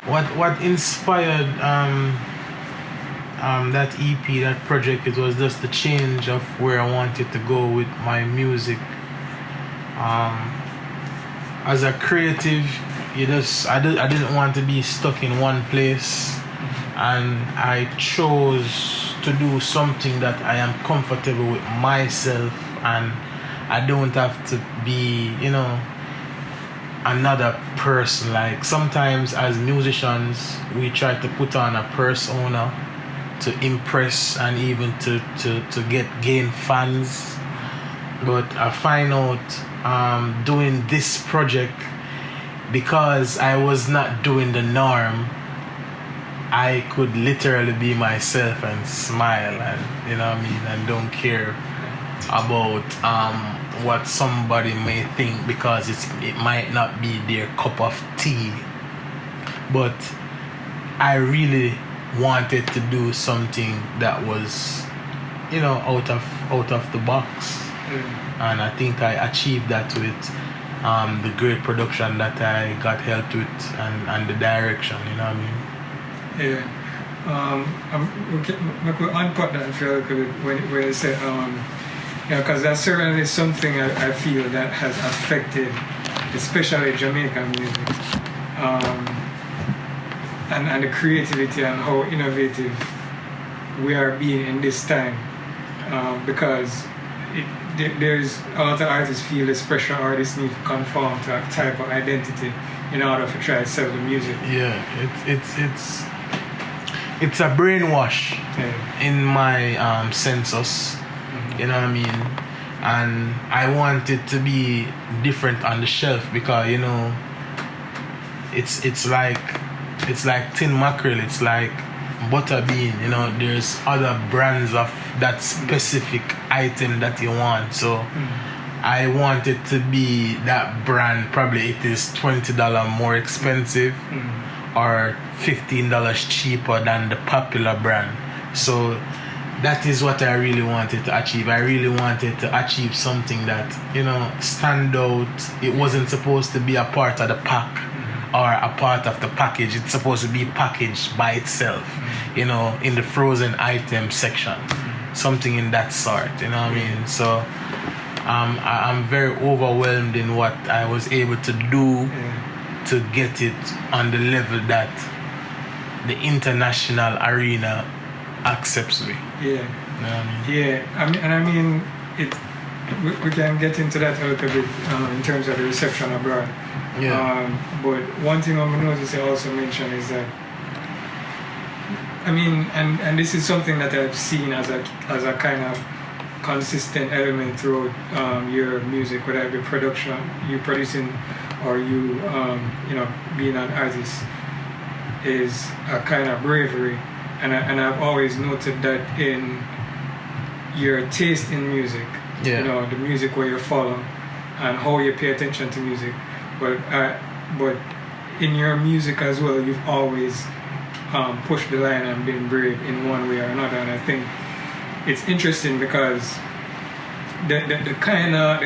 What inspired that EP, that project, it was just the change of where I wanted to go with my music. As a creative, I didn't want to be stuck in one place, and I chose to do something that I am comfortable with myself, and I don't have to be, another person. Like sometimes as musicians, we try to put on a persona to impress and even to gain fans. But I find out doing this project, because I was not doing the norm, I could literally be myself and smile and and don't care about what somebody may think, because it might not be their cup of tea. But I really wanted to do something that was out of the box. And I think I achieved that with the great production that I got helped with, and the direction, Yeah. We could unpack that if you look at it when you say, because that's certainly something I feel that has affected, especially Jamaican music, and the creativity and how innovative we are being in this time, because there's a lot of artists feel this pressure. Artists need to conform to a type of identity in order to try to sell the music. Yeah, it's a brainwash in my census. You know what I mean? And I want it to be different on the shelf, because it's like tin mackerel, it's like butterbean. There's other brands of that specific item that you want. So I want it to be that brand. Probably it is $20 more expensive or $15 cheaper than the popular brand. So that is what I really wanted to achieve. I really wanted to achieve something that, stand out. It wasn't supposed to be a part of the pack or a part of the package. It's supposed to be packaged by itself, in the frozen item section. Something in that sort, what I mean? So I'm very overwhelmed in what I was able to do to get it on the level that the international arena accepts me. Yeah. I mean, we can get into that a little bit in terms of the reception abroad. Yeah. But one thing I'm noticing I also mention is that, I mean, and this is something that I've seen as a kind of consistent element throughout your music, whether it be production, you producing, or you being an artist, is a kind of bravery. And I've always noted that in your taste in music, the music where you follow and how you pay attention to music. But in your music as well, you've always pushed the line and been brave in one way or another. And I think it's interesting because the kind of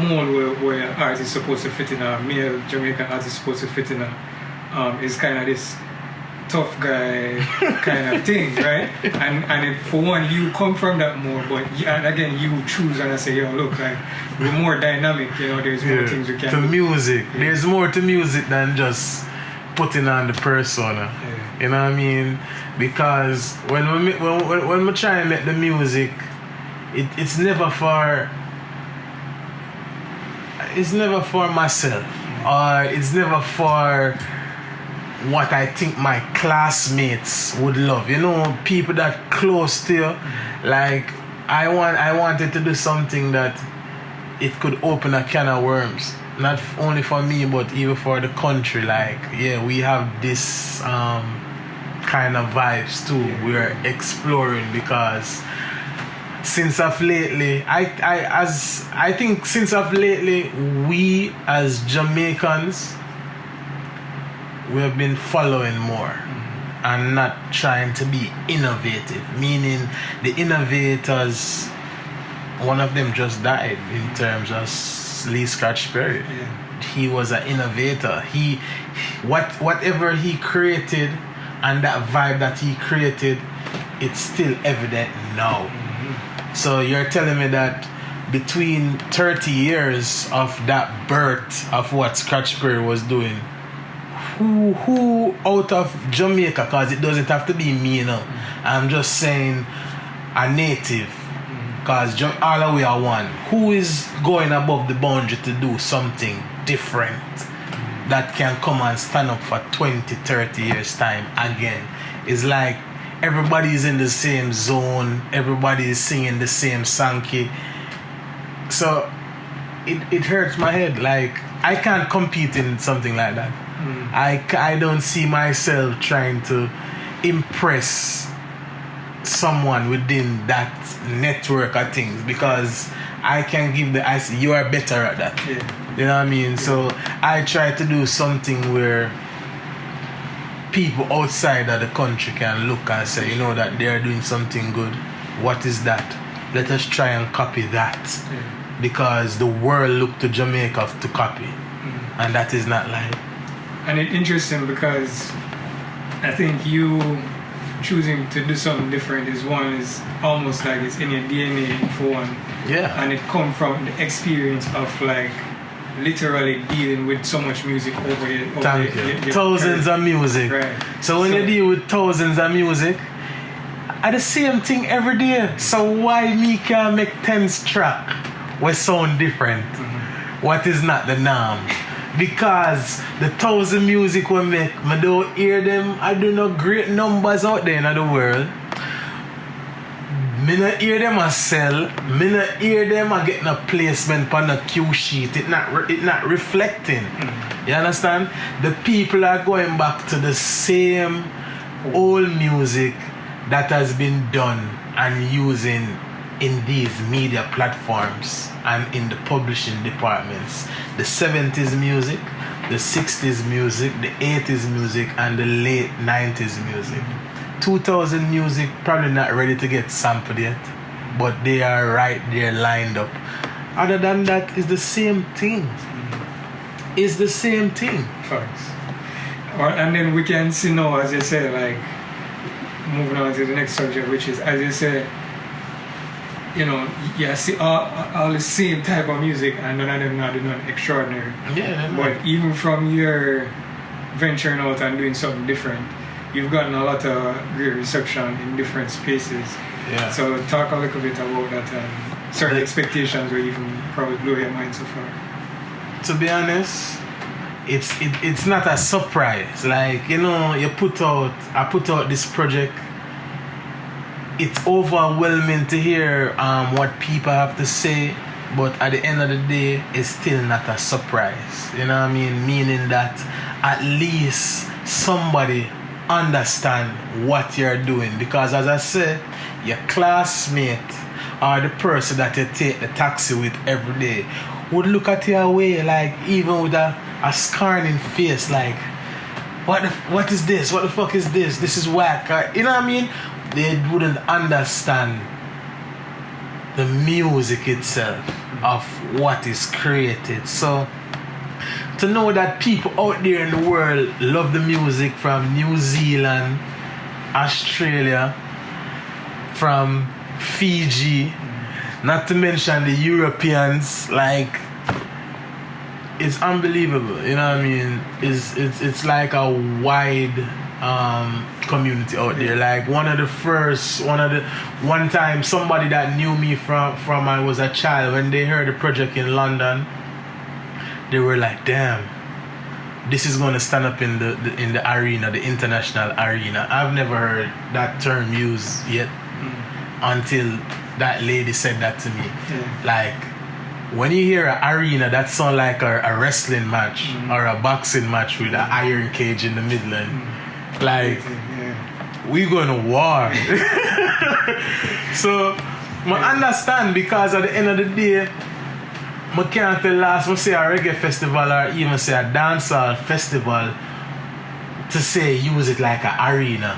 mold where an artist is supposed to fit in, a male Jamaican artist is supposed to fit in, is kind of this tough guy kind of thing, right? And for one, you come from that more, but and again, you choose and I say, look, like, we're more dynamic, there's more things we can do. To music. There's more to music than just putting on the persona. You know what I mean? Because when we try and make the music, it's never for myself, or it's never for what I think my classmates would love. People that close to you. Like I wanted to do something that it could open a can of worms. Not only for me, but even for the country. Like, we have this kind of vibes too. We're exploring, because since of lately, I think since of lately, we as Jamaicans, we have been following more and not trying to be innovative. Meaning the innovators, one of them just died in terms of Lee Scratch Perry. he was an innovator. Whatever he created and that vibe that he created, it's still evident now. So you're telling me that between 30 years of that birth of what Scratch Perry was doing, who out of Jamaica, because it doesn't have to be me, you know. I'm just saying a native, because all the way are one. Who is going above the boundary to do something different that can come and stand up for 20, 30 years time again? It's like everybody's in the same zone, everybody is singing the same sanky. So it hurts my head. Like, I can't compete in something like that. I don't see myself trying to impress someone within that network of things, because I can give I say you are better at that. Yeah. You know what I mean? So I try to do something where people outside of the country can look and say, you know, that they are doing something good. What is that? Let us try and copy that. Yeah. Because the world look to Jamaica to copy. And that is not like. And it's interesting because I think you choosing to do something different is almost like it's in your DNA for one. Yeah. And it comes from the experience of like literally dealing with so much music over your thousands of music. Right. So when you deal with thousands of music, are the same thing every day. So why me can't make 10th track where sound different? What is not the norm? Because the 1,000 music we make, I don't hear them. I do no great numbers out there in the world. Me not hear them a sell. Me not hear them a getting a placement on a cue sheet. It not reflecting. You understand? The people are going back to the same old music that has been done and using in these media platforms and in the publishing departments. The 70s music, the 60s music, the 80s music, and the late 90s music. 2000 music probably not ready to get sampled yet, but they are right there lined up. Other than that, it's the same thing. It's the same thing. Facts. And then we can see now, as you say, like moving on to the next subject, which is, as you say, you know, you see all the same type of music, and none of them not doing nothing extraordinary. Yeah. But even from your venturing out and doing something different, you've gotten a lot of great reception in different spaces. Yeah. So talk a little bit about that and certain expectations where even probably blow your mind so far. To be honest, it's not a surprise. Like, you know, I put out this project. It's overwhelming to hear what people have to say, but at the end of the day, it's still not a surprise. You know what I mean? Meaning that at least somebody understand what you're doing, because as I said, your classmate or the person that you take the taxi with every day would look at your way, like, even with a scarring face, like, what is this? What the fuck is this? This is whack. You know what I mean? They wouldn't understand the music itself of what is created. So to know that people out there in the world love the music from New Zealand, Australia, from Fiji, not to mention the Europeans, like, it's unbelievable. You know what I mean? It's like a wide community out there. Like one time somebody that knew me from I was a child, when they heard the project in London, they were like, damn, this is going to stand up in the arena, the international arena. I've never heard that term used yet until that lady said that to me. Like, when you hear an arena, that sounds like a wrestling match or a boxing match with an iron cage in the middle. Like, we going to war. So I understand, because at the end of the day, I can't tell last I say a reggae festival or even say a dancehall festival to say use it like an arena.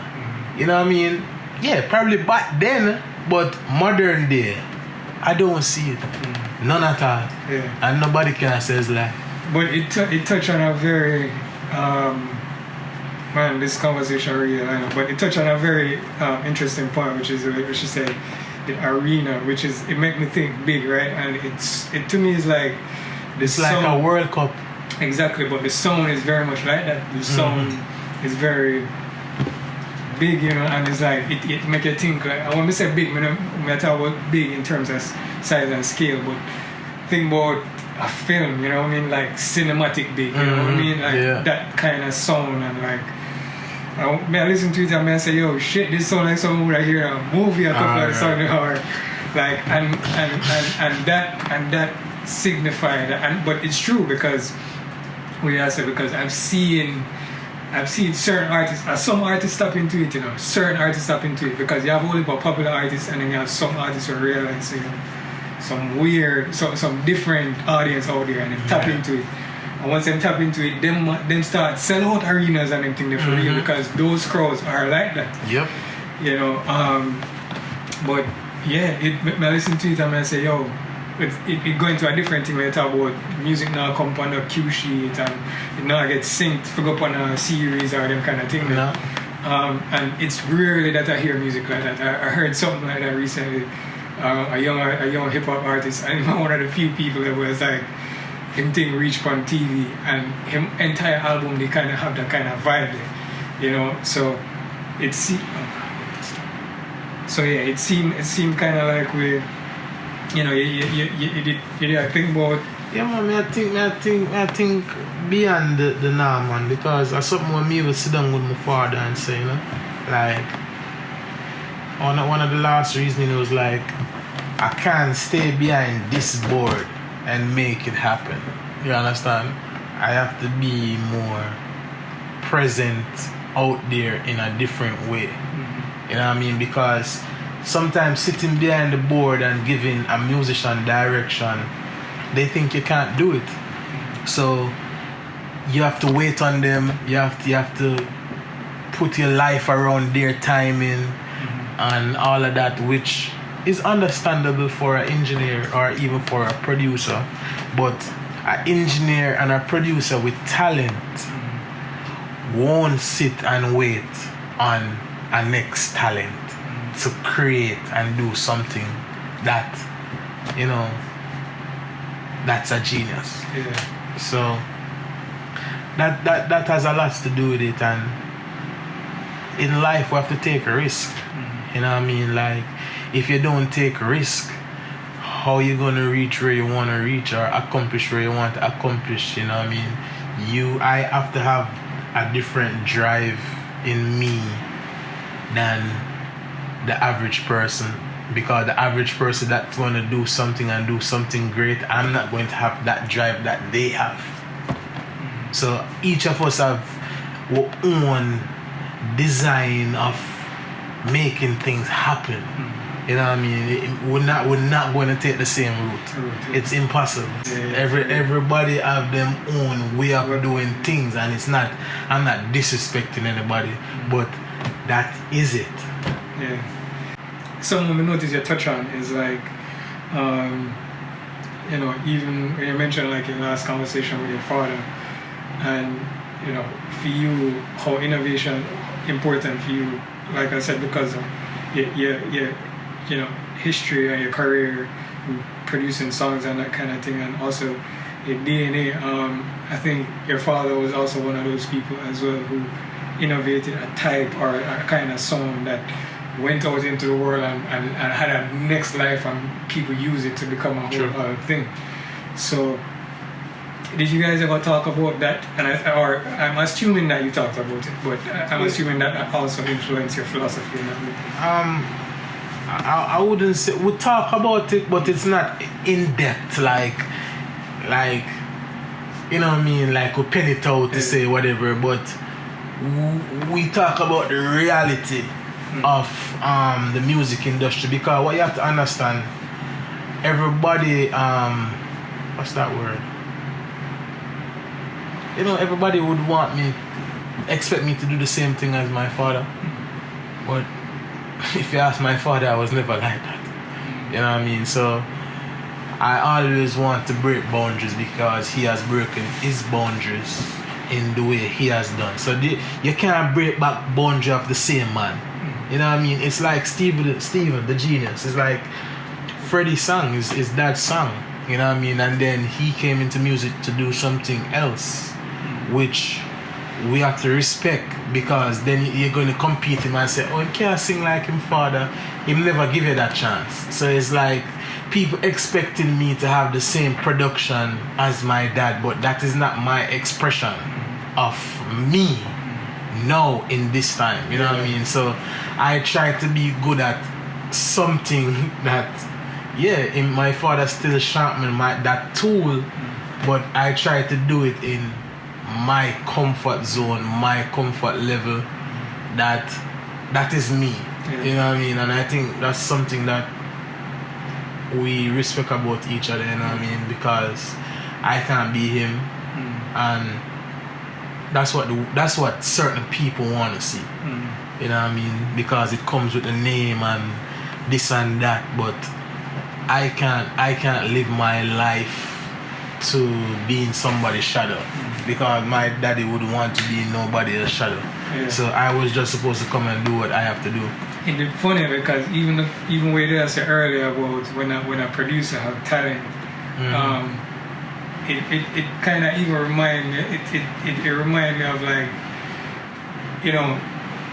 You know what I mean? Yeah, probably back then, but modern day, I don't see it. None at all. And nobody can say it's like. But it touched on a very man, this conversation really, but it touched on a very interesting point, which is what she said, the arena, which is, it made me think big, right? And it to me is like it's like a World Cup. Exactly, but the sound is very much like that. The sound is very big, you know, and it's like it make you think. Like, I want to say big, when I talk about big in terms of size and scale, but think about a film, you know what I mean, like cinematic big, you know what I mean, like that kind of sound. And like I listen to it and I say, yo, shit, this sound like something I hear a movie or stuff like sound, or like and that signified, but it's true because I've seen certain artists, some artists tap into it, you know, certain artists tap into it, because you have only about popular artists and then you have some artists who realize, you know, some weird, some different audience out there, and they tap into it. And once they tap into it, them start sell out arenas and them thing for real, because those crowds are like that. Yep. You know, but yeah, I listen to it and I say, yo, it go into a different thing when you talk about music now come on a cue sheet and it now get synced for go up on a series or them kind of thing. No. And it's rarely that I hear music like that. I heard something like that recently. A young hip hop artist, and one of the few people that was like him thing reached on TV, and him entire album they kind of have that kind of vibe there, you know. So it seemed kind of like we, you know, you did think about. Yeah, man, I think beyond the norm, man, because that's something when me would sit down with my father and say, you know, like, one of the last reasons it was like, I can't stay behind this board and make it happen. You understand? I have to be more present out there in a different way. You know what I mean? Because sometimes sitting behind the board and giving a musician direction, they think you can't do it. So you have to wait on them. You have to put your life around their timing and all of that, which is understandable for an engineer or even for a producer. But an engineer and a producer with talent won't sit and wait on a next talent to create and do something that, you know, that's a genius. Yeah. So that has a lot to do with it, and in life we have to take a risk. You know what I mean? Like, if you don't take a risk, how you gonna reach where you wanna reach or accomplish where you want to accomplish? You know what I mean? I have to have a different drive in me than the average person, because the average person that's going to do something and do something great, I'm not going to have that drive that they have. So each of us have our own design of making things happen. You know what I mean? We're not going to take the same route. It's impossible. Everybody have their own way of doing things, and I'm not disrespecting anybody, but that is it. Yeah. Something we notice you touch on is like, you know, even when you mentioned like your last conversation with your father, and you know, for you, how innovation important for you, like I said, because of you know, history and your career in producing songs and that kind of thing, and also your DNA. I think your father was also one of those people as well who innovated a type or a kind of song that went out into the world and had a next life, and people use it to become a whole other thing. So did you guys ever talk about that? And I'm assuming that you talked about it, but I'm assuming that also influenced your philosophy in that way. I wouldn't say we talk about it, but it's not in depth, like you know what I mean, like we pen it out to say whatever, but we talk about the reality of the music industry, because what you have to understand, everybody what's that word? You know, everybody would expect me to do the same thing as my father, but if you ask my father, I was never like that. You know what I mean? So I always want to break boundaries because he has broken his boundaries in the way he has done. So you can't break back boundary of the same man. You know what I mean? It's like Steven the genius. It's like Freddie's song is that song. You know what I mean? And then he came into music to do something else, which we have to respect, because then you're going to compete him and say, oh, he can't sing like him father. He'll never give you that chance. So it's like people expecting me to have the same production as my dad, but that is not my expression of me now in this time. You know what I mean? So I try to be good at something that, in my father still sharpening that tool, but I try to do it in my comfort zone, my comfort level. That is me. You know what I mean? And I think that's something that we respect about each other, you know what I mean? Because I can't be him, and that's what certain people want to see. You know what I mean? Because it comes with a name and this and that, but I can't live my life to be in somebody's shadow, because my daddy would want to be in nobody else's shadow. So I was just supposed to come and do what I have to do. It's funny because even what I said earlier about when a producer have talent, it kind of even remind me. It remind me of, like, you know,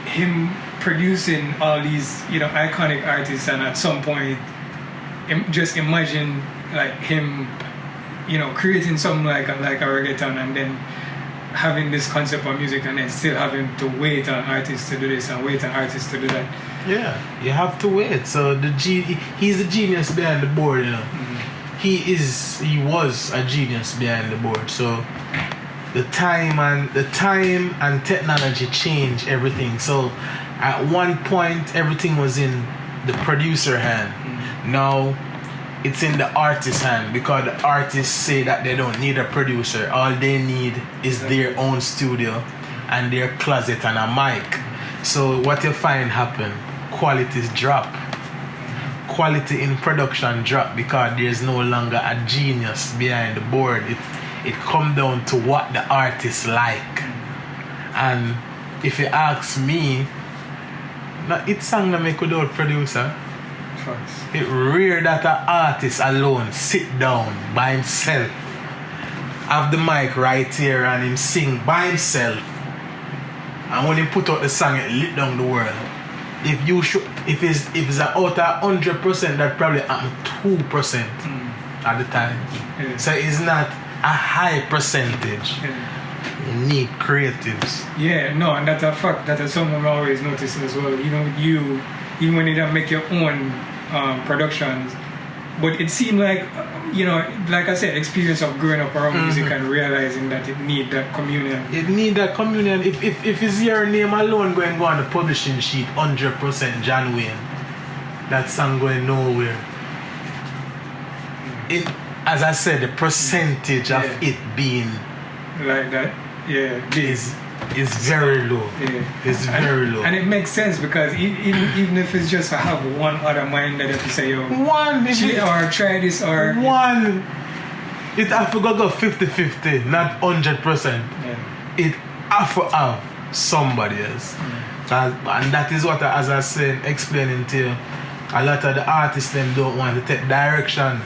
him producing all these, you know, iconic artists, and at some point, just imagine like him, you know, creating something like a reggaeton, and then having this concept of music, and then still having to wait on artists to do this and wait on artists to do that. Yeah, you have to wait. So he's the genius behind the board, you know. He was a genius behind the board. So the time and technology changed everything. So at one point everything was in the producer hand. Now it's in the artist's hand, because the artists say that they don't need a producer. All they need is their own studio and their closet and a mic. So what you find happen, qualities drop. Quality in production drop, because there's no longer a genius behind the board. It come down to what the artist like. And if you ask me, it's song that make without producer. It rare that an artist alone sit down by himself, have the mic right here, and him sing by himself, and when he put out the song, it lit down the world. If it's out of 100%, that probably happened 2% at the time. So it's not a high percentage. You need creatives. Yeah, no, and that's a fact. That is something I always notice as well. Even with you, even when you don't make your own productions, but it seemed like, you know, like I said, experience of growing up around music and realizing that it need that communion. It need that communion. If it's your name alone going to go on the publishing sheet, 100% John Wayne, that song going nowhere. It, as I said, the percentage of it being like that, is very low. It's very low. And it makes sense, because even if it's just to have one other mind that if you say, yo, or try this, or one, it have to go 50-50, not 100%. It have to have somebody else. And that is what, as I said, explaining to you, a lot of the artists them don't want to take direction,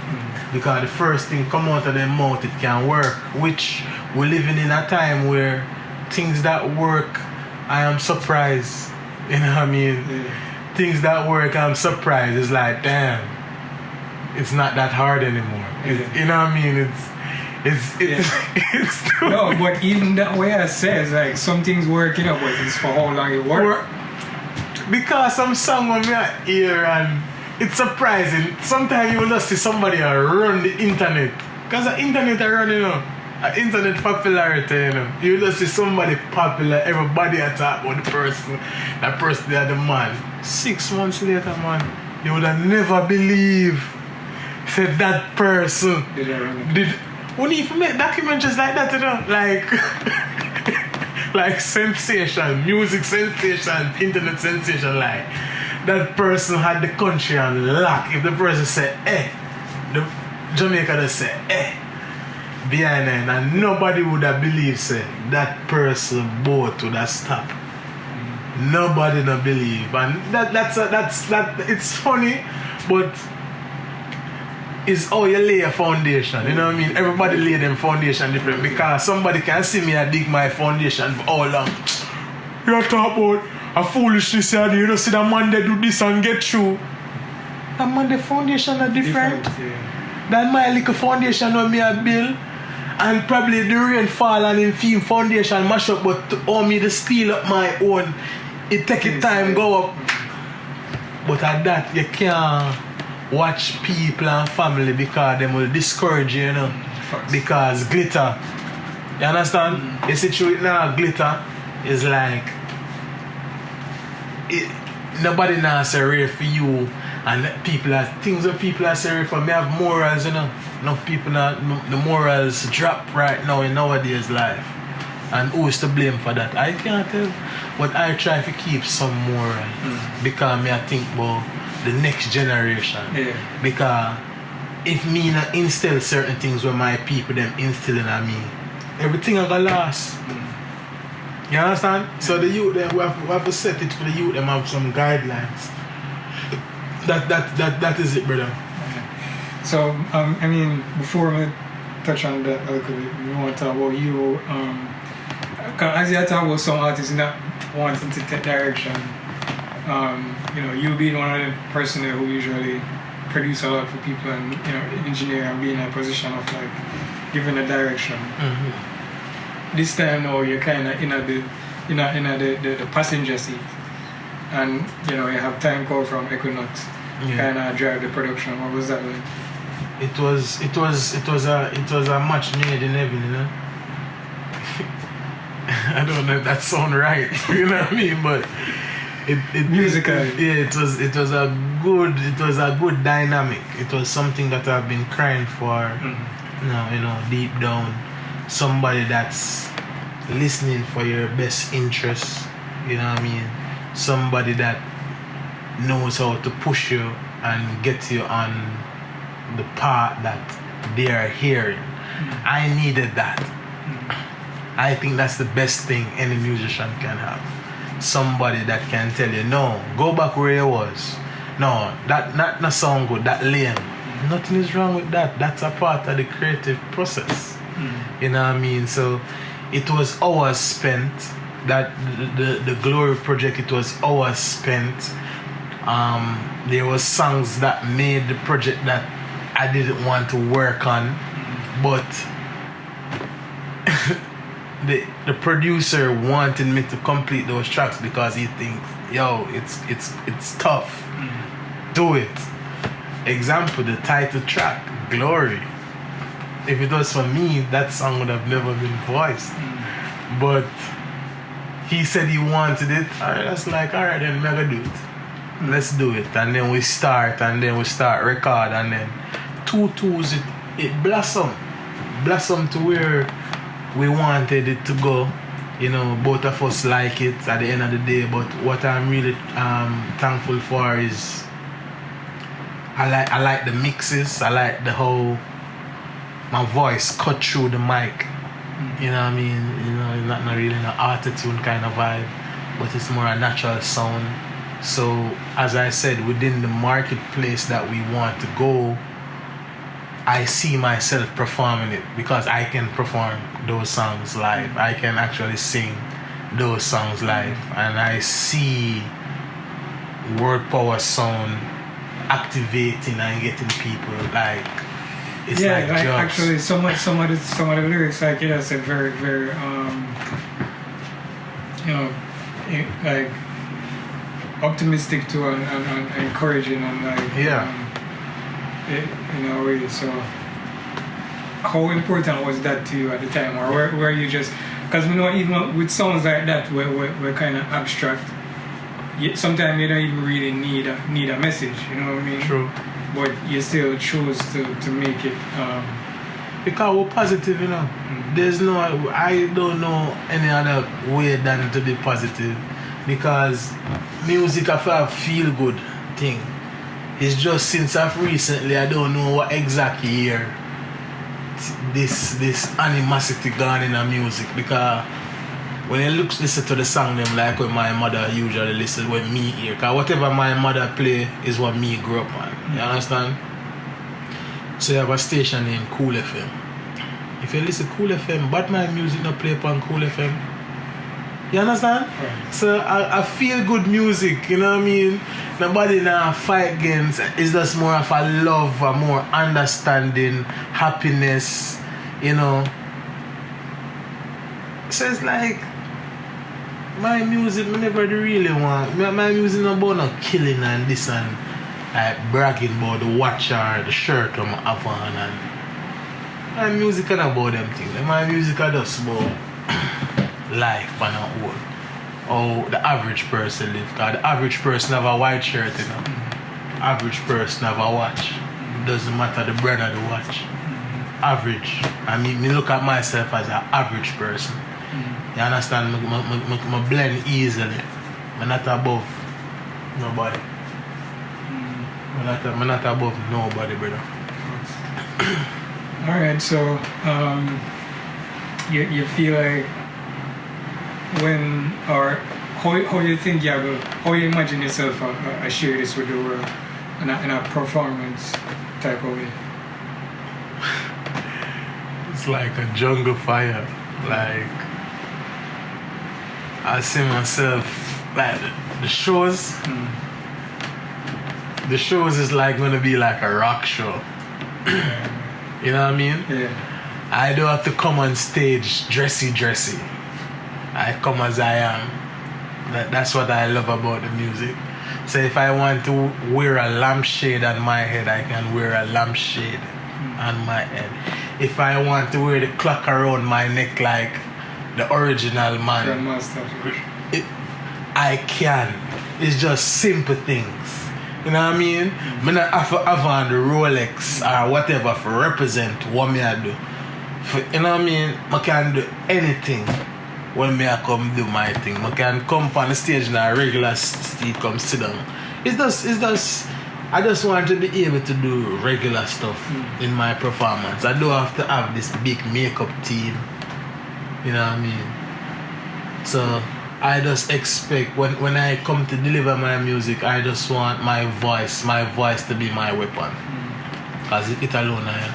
because the first thing come out of their mouth, it can work, which we're living in a time where things that work, I am surprised. You know what I mean? Things that work, I'm surprised. It's like, damn, it's not that hard anymore. You know what I mean? It's no, but even that way I says, like, some things work, you know, but it's for how long it work. Because some song on me ear, and it's surprising. Sometimes you will just see somebody run the internet, because the internet are running, you know. Internet popularity, you know. You just see somebody popular, everybody attack about the person. That person, they are the man. 6 months later, man, you would have never believe said that person did. When you make documentaries like that, you know, like sensation, music sensation, internet sensation, like that person had the country on lock. If the person said, the Jamaica just say, behind it, and nobody would have believed say that person boat would have stopped. Nobody not believe, and that's it's funny, but it's how you lay a foundation. You know what I mean? Everybody lay them foundation different because somebody can see me and dig my foundation for how long. You talk about a foolishness, you know, see that man they do this and get through. That man the foundation are different. Yeah. That my little foundation on me a build. And probably the rain fall and in film foundation mash up, but to me to steal up my own, it take it time go up. But at that you can't watch people and family because they will discourage you, you know. Because glitter. You understand? You see through it now, glitter is like nobody now sorry for you, and people are things that people are sorry for me have morals, you know. Enough people now the morals drop right now in nowadays life. And who's to blame for that? I can't tell. But I try to keep some morals because me I think about the next generation. Yeah. Because if me not instill certain things where my people them instilling on me, everything I gonna last. You understand? So the youth them we have to set it for the youth them have some guidelines. That is it, brother. So I mean, before we touch on that a little bit, we want to talk about you. As you talk about some artists not wanting to take direction, you know, you being one of the person who usually produce a lot for people and, you know, engineer and be in a position of like giving a direction. This time now you're kind of in the passenger seat, and you know you have time call from Equinoxx, kind of drive the production. What was that like? It was a match made in heaven, you know. I don't know if that sounds right, you know what I mean, but it musically, it was a good dynamic. It was something that I've been crying for, you know, deep down. Somebody that's listening for your best interests, you know what I mean. Somebody that knows how to push you and get you on the path that they are hearing. I needed that. I think that's the best thing any musician can have. Somebody that can tell you, no, go back where you was. No, that not sound good, that lame. Nothing is wrong with that. That's a part of the creative process. You know what I mean? So it was hours spent. That the Glory project, it was hours spent. There was songs that made the project that I didn't want to work on, but the producer wanted me to complete those tracks because he thinks, yo, it's tough. Do it. Example, the title track, Glory. If it was for me, that song would have never been voiced. But he said he wanted it. I was like, alright, then we're gonna do it. Let's do it. And then we start record, and then it blossomed to where we wanted it to go. You know, both of us like it at the end of the day. But what I'm really thankful for is I like the mixes. I like the whole my voice cut through the mic. You know what I mean? You know, it's not really an auto-tune kind of vibe, but it's more a natural sound. So as I said, within the marketplace that we want to go, I see myself performing it because I can perform those songs live. I can actually sing those songs live, and I see word power sound activating and getting people like it's like actually some of the lyrics like it has a very very you know like optimistic to and encouraging and like in a way. So how important was that to you at the time, or were you just because we know even with songs like that we're kind of abstract, sometimes you don't even really need a message, you know what I mean? True. But you still choose to make it because we're positive, you know. I don't know any other way than to be positive, because music I feel good thing. It's just since I've recently, I don't know what exactly year this animosity gone in the music, because when you listen to the song them like when my mother usually listen when me hear, because whatever my mother play is what me grew up on. You understand? So you have a station named Cool FM. If you listen Cool FM, but my music not play upon Cool FM. You understand? Right. So I feel good music, you know what I mean? Nobody now fight against. It's just more of a love, a more understanding, happiness, you know. So it's like my music, I never really want. My music not about no killing and this and like bragging about the watch or the shirt on my have on, and my music not about them things. My music is just about life and all. How the average person live. Because the average person have a white shirt, you know. Average person have a watch. Doesn't matter the brand of the watch. Average. I mean, me look at myself as an average person. You understand? I blend easily. I'm not above nobody. I'm not above nobody, brother. Alright, so you feel like when or how you think you have how you imagine yourself share this with the world in a performance type of way? It's like a jungle fire. Like I see myself like the shows. The shows is like gonna be like a rock show. You know what I mean? Yeah. I don't have to come on stage dressy. I come as I am. That's what I love about the music. So if I want to wear a lampshade on my head, I can wear a lampshade on my head. If I want to wear the clock around my neck like the original man, I can. It's just simple things. You know what I mean? I not have to have on the Rolex or whatever for represent what me I do. You know what I mean? I can do anything when me I come do my thing. I can come on the stage in a regular seat, come sit down. It's just I just want to be able to do regular stuff in my performance. I don't have to have this big makeup team. You know what I mean? So I just expect when I come to deliver my music, I just want my voice to be my weapon. Because it alone I am.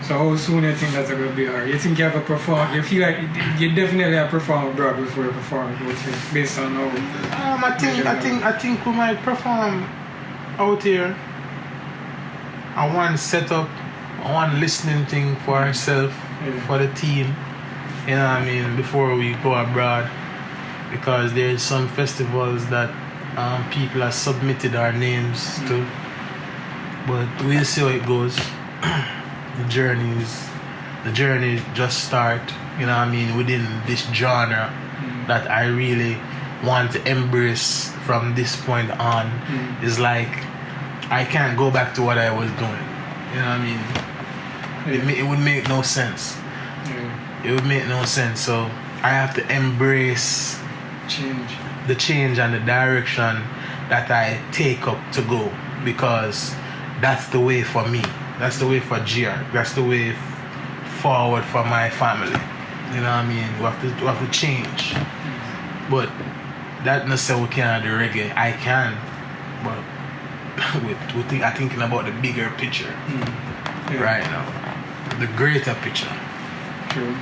So how soon do you think that's going to be hard? You think you have a perform? You feel like you definitely have performed abroad before you perform based on how? I think we might perform out here. I want set up, I want listening thing for ourselves, for the team. You know what I mean? Before we go abroad, because there's some festivals that people have submitted our names to, but we'll see how it goes. The journey just start, you know what I mean, within this genre that I really want to embrace from this point on. Is like I can't go back to what I was doing. You know what I mean? It would make no sense. It would make no sense. So I have to embrace the change and the direction that I take up to go, because that's the way for me. That's the way for Giark. That's the way forward for my family. You know what I mean? We have to change. But that not say we can't do reggae. I can, but I'm thinking about the bigger picture right now, the greater picture. True.